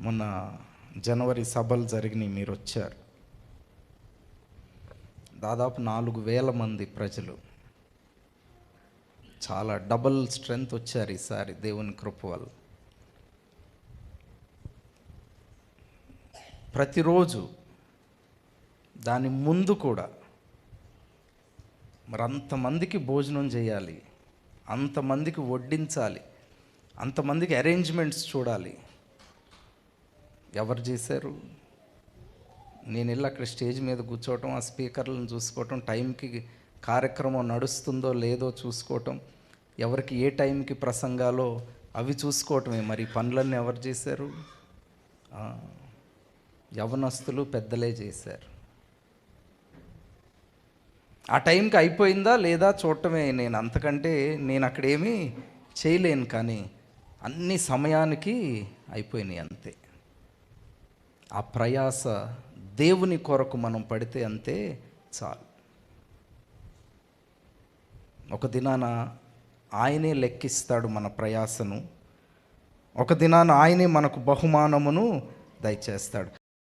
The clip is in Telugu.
మొన్న జనవరి సభలు జరిగినాయి, మీరు వచ్చారు. దాదాపు 4,000 మంది ప్రజలు, చాలా డబుల్ స్ట్రెంగ్త్ వచ్చారు ఈసారి దేవుని కృప వల్ల. ప్రతిరోజు దాని ముందు కూడా మరి అంతమందికి భోజనం చేయాలి, అంతమందికి వడ్డించాలి, అంతమందికి అరేంజ్మెంట్స్ చూడాలి. ఎవరు చేశారు? నేను వెళ్ళి అక్కడ స్టేజ్ మీద కూర్చోవటం, ఆ స్పీకర్లను చూసుకోవటం, టైంకి కార్యక్రమం నడుస్తుందో లేదో చూసుకోవటం, ఎవరికి ఏ టైంకి ప్రసంగాలో అవి చూసుకోవటమే. మరి పనులన్నీ ఎవరు చేశారు? యవనస్తులు, పెద్దలే చేశారు. ఆ టైంకి అయిపోయిందా లేదా చూడటమే. నేను అంతకంటే నేను అక్కడేమీ చేయలేను, కానీ అన్ని సమయానికి అయిపోయినాయి అంతే. ఆ ప్రయాస దేవుని కొరకు మనం పడితే అంతే చాలు. ఒక దినాన ఆయనే లెక్కిస్తాడు మన ప్రయాసను, ఒక దినాన ఆయనే మనకు బహుమానమును దయచేస్తాడు.